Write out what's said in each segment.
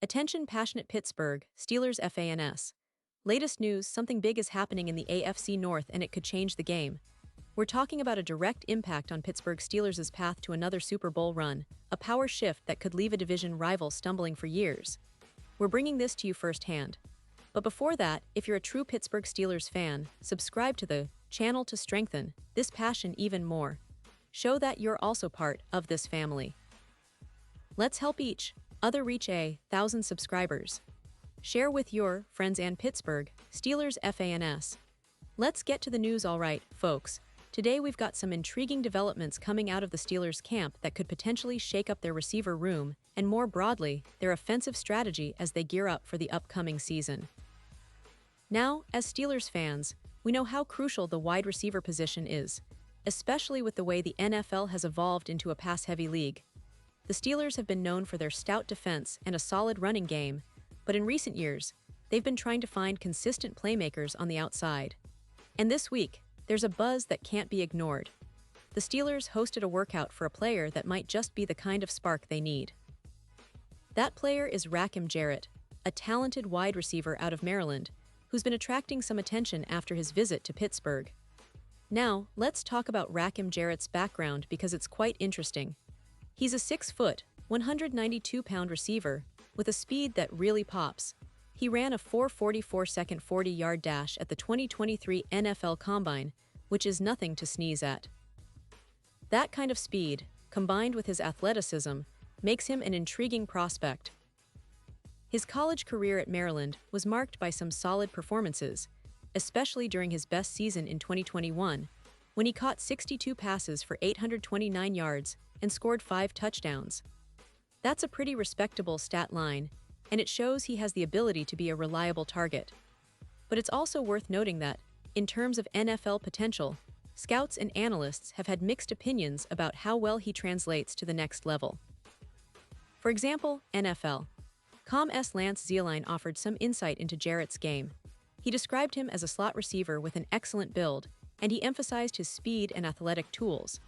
Attention passionate Pittsburgh Steelers fans. Latest news, something big is happening in the AFC North and it could change the game. We're talking about a direct impact on Pittsburgh Steelers' path to another Super Bowl run, a power shift that could leave a division rival stumbling for years. We're bringing this to you firsthand. But before that, if you're a true Pittsburgh Steelers fan, subscribe to the channel to strengthen this passion even more. Show that you're also part of this family. Let's help each other reach 1,000 subscribers. Share with your friends and Pittsburgh Steelers fans. Let's get to the news. Alright, folks. Today we've got some intriguing developments coming out of the Steelers camp that could potentially shake up their receiver room and, more broadly, their offensive strategy as they gear up for the upcoming season. Now, as Steelers fans, we know how crucial the wide receiver position is, especially with the way the NFL has evolved into a pass-heavy league. The Steelers have been known for their stout defense and a solid running game, but in recent years, they've been trying to find consistent playmakers on the outside. And this week, there's a buzz that can't be ignored. The Steelers hosted a workout for a player that might just be the kind of spark they need. That player is Rakim Jarrett, a talented wide receiver out of Maryland, who's been attracting some attention after his visit to Pittsburgh. Now, let's talk about Rakim Jarrett's background because it's quite interesting. He's a 6-foot, 192-pound receiver with a speed that really pops. He ran a 4.44-second 40-yard dash at the 2023 NFL Combine, which is nothing to sneeze at. That kind of speed, combined with his athleticism, makes him an intriguing prospect. His college career at Maryland was marked by some solid performances, especially during his best season in 2021, when he caught 62 passes for 829 yards and scored 5 touchdowns. That's a pretty respectable stat line, and it shows he has the ability to be a reliable target. But it's also worth noting that, in terms of NFL potential, scouts and analysts have had mixed opinions about how well he translates to the next level. For example, NFL.com's Lance Zierlein offered some insight into Jarrett's game. He described him as a slot receiver with an excellent build, and he emphasized his speed and athletic tools.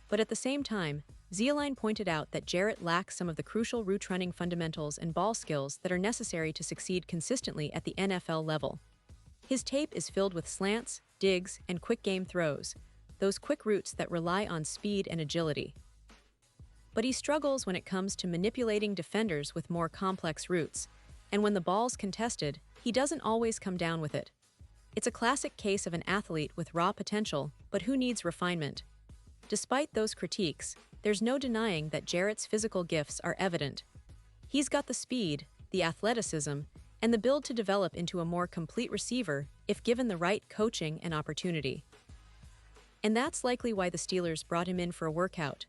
But at the same time, Zierlein pointed out that Jarrett lacks some of the crucial route running fundamentals and ball skills that are necessary to succeed consistently at the NFL level. His tape is filled with slants, digs, and quick game throws, those quick routes that rely on speed and agility. But he struggles when it comes to manipulating defenders with more complex routes, and when the ball's contested, he doesn't always come down with it. It's a classic case of an athlete with raw potential, but who needs refinement. Despite those critiques, there's no denying that Jarrett's physical gifts are evident. He's got the speed, the athleticism, and the build to develop into a more complete receiver if given the right coaching and opportunity. And that's likely why the Steelers brought him in for a workout.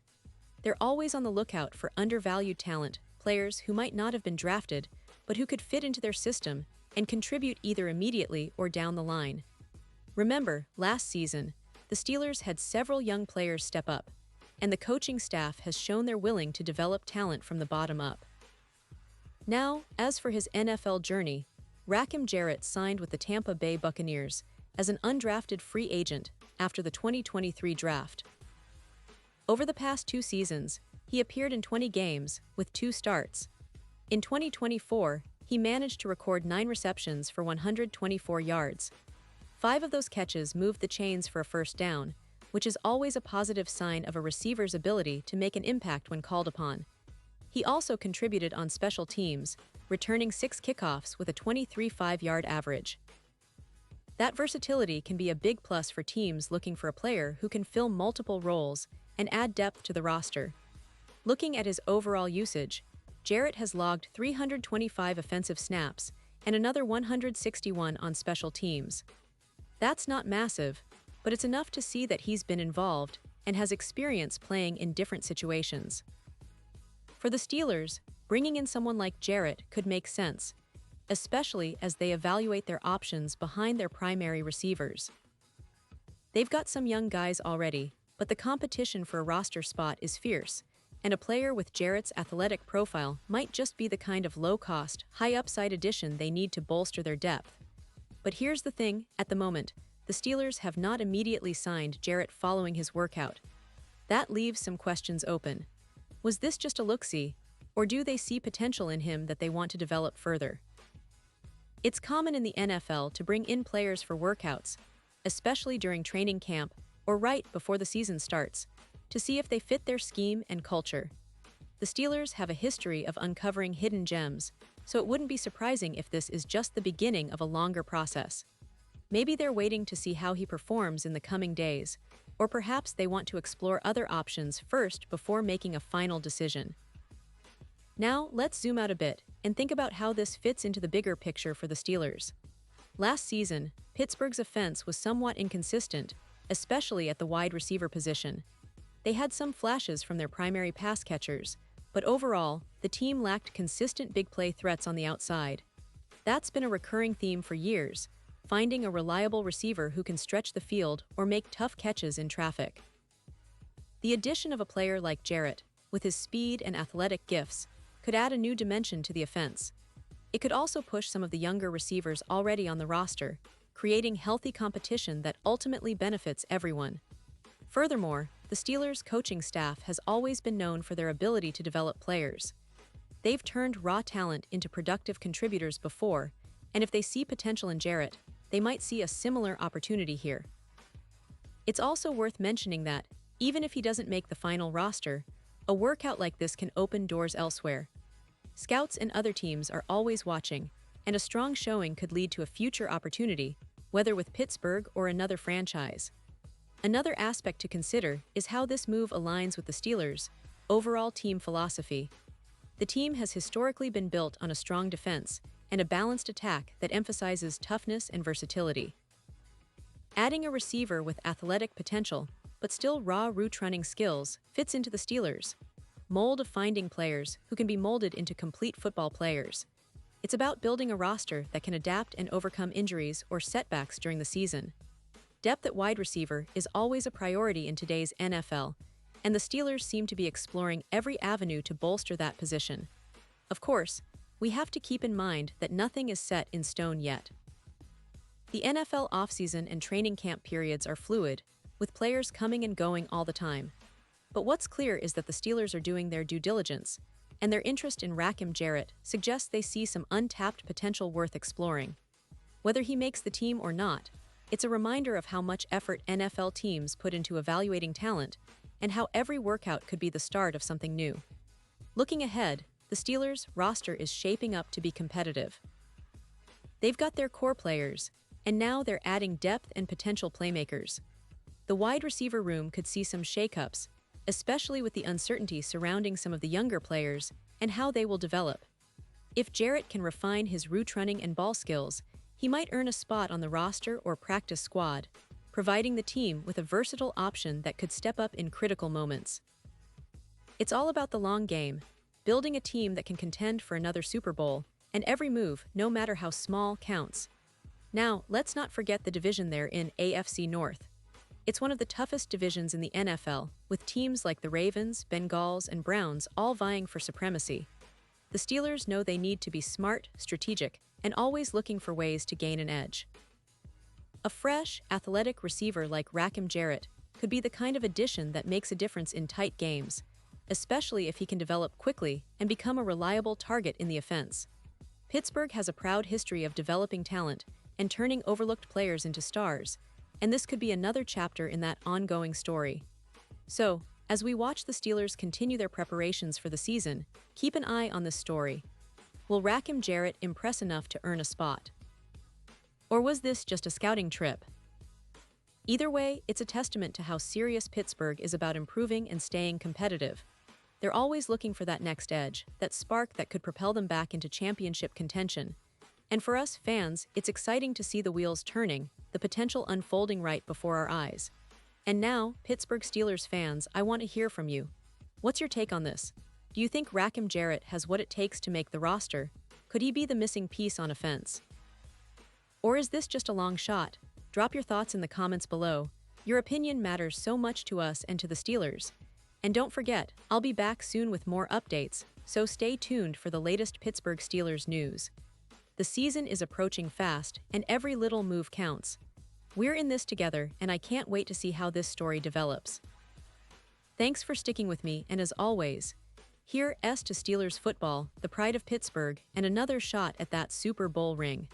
They're always on the lookout for undervalued talent, players who might not have been drafted, but who could fit into their system and contribute either immediately or down the line. Remember, last season, the Steelers had several young players step up, and the coaching staff has shown they're willing to develop talent from the bottom up. Now, as for his NFL journey, Rakim Jarrett signed with the Tampa Bay Buccaneers as an undrafted free agent after the 2023 draft. Over the past 2 seasons, he appeared in 20 games with 2 starts. In 2024, he managed to record 9 receptions for 124 yards. 5 of those catches moved the chains for a first down, which is always a positive sign of a receiver's ability to make an impact when called upon. He also contributed on special teams, returning 6 kickoffs with a 23.5-yard average. That versatility can be a big plus for teams looking for a player who can fill multiple roles and add depth to the roster. Looking at his overall usage, Jarrett has logged 325 offensive snaps and another 161 on special teams. That's not massive, but it's enough to see that he's been involved and has experience playing in different situations. For the Steelers, bringing in someone like Jarrett could make sense, especially as they evaluate their options behind their primary receivers. They've got some young guys already, but the competition for a roster spot is fierce, and a player with Jarrett's athletic profile might just be the kind of low-cost, high-upside addition they need to bolster their depth. But here's the thing, at the moment, the Steelers have not immediately signed Jarrett following his workout. That leaves some questions open. Was this just a look-see, Or do they see potential in him that they want to develop further? It's common in the NFL to bring in players for workouts, especially during training camp or right before the season starts, to see if they fit their scheme and culture. The Steelers have a history of uncovering hidden gems, so it wouldn't be surprising if this is just the beginning of a longer process. Maybe they're waiting to see how he performs in the coming days, or perhaps they want to explore other options first before making a final decision. Now, let's zoom out a bit and think about how this fits into the bigger picture for the Steelers. Last season, Pittsburgh's offense was somewhat inconsistent, especially at the wide receiver position. They had some flashes from their primary pass catchers, but overall, the team lacked consistent big play threats on the outside. That's been a recurring theme for years, finding a reliable receiver who can stretch the field or make tough catches in traffic. The addition of a player like Jarrett, with his speed and athletic gifts, could add a new dimension to the offense. It could also push some of the younger receivers already on the roster, creating healthy competition that ultimately benefits everyone. Furthermore, the Steelers' coaching staff has always been known for their ability to develop players. They've turned raw talent into productive contributors before, and if they see potential in Jarrett, they might see a similar opportunity here. It's also worth mentioning that, even if he doesn't make the final roster, a workout like this can open doors elsewhere. Scouts and other teams are always watching, and a strong showing could lead to a future opportunity, whether with Pittsburgh or another franchise. Another aspect to consider is how this move aligns with the Steelers' overall team philosophy. The team has historically been built on a strong defense and a balanced attack that emphasizes toughness and versatility. Adding a receiver with athletic potential, but still raw route-running skills, fits into the Steelers' mold of finding players who can be molded into complete football players. It's about building a roster that can adapt and overcome injuries or setbacks during the season. Depth at wide receiver is always a priority in today's NFL, and the Steelers seem to be exploring every avenue to bolster that position. Of course, we have to keep in mind that nothing is set in stone yet. The NFL offseason and training camp periods are fluid, with players coming and going all the time. But what's clear is that the Steelers are doing their due diligence, and their interest in Rakim Jarrett suggests they see some untapped potential worth exploring. Whether he makes the team or not, it's a reminder of how much effort NFL teams put into evaluating talent and how every workout could be the start of something new. Looking ahead, the Steelers' roster is shaping up to be competitive. They've got their core players, and now they're adding depth and potential playmakers. The wide receiver room could see some shakeups, especially with the uncertainty surrounding some of the younger players and how they will develop. If Jarrett can refine his route running and ball skills, he might earn a spot on the roster or practice squad, providing the team with a versatile option that could step up in critical moments. It's all about the long game, building a team that can contend for another Super Bowl, and every move, no matter how small, counts. Now, let's not forget the division there in AFC North. It's one of the toughest divisions in the NFL, with teams like the Ravens, Bengals, and Browns all vying for supremacy. The Steelers know they need to be smart, strategic, and always looking for ways to gain an edge. A fresh, athletic receiver like Rakim Jarrett could be the kind of addition that makes a difference in tight games, especially if he can develop quickly and become a reliable target in the offense. Pittsburgh has a proud history of developing talent and turning overlooked players into stars, and this could be another chapter in that ongoing story. So, as we watch the Steelers continue their preparations for the season, keep an eye on this story. Will Rakim Jarrett impress enough to earn a spot? Or was this just a scouting trip? Either way, it's a testament to how serious Pittsburgh is about improving and staying competitive. They're always looking for that next edge, that spark that could propel them back into championship contention. And for us fans, it's exciting to see the wheels turning, the potential unfolding right before our eyes. And now, Pittsburgh Steelers fans, I want to hear from you. What's your take on this? Do you think Rakim Jarrett has what it takes to make the roster? Could he be the missing piece on offense? Or is this just a long shot? Drop your thoughts in the comments below. Your opinion matters so much to us and to the Steelers. And don't forget, I'll be back soon with more updates, so stay tuned for the latest Pittsburgh Steelers news. The season is approaching fast, and every little move counts. We're in this together, and I can't wait to see how this story develops. Thanks for sticking with me, and as always, Here, S to Steelers football, the pride of Pittsburgh, and another shot at that Super Bowl ring.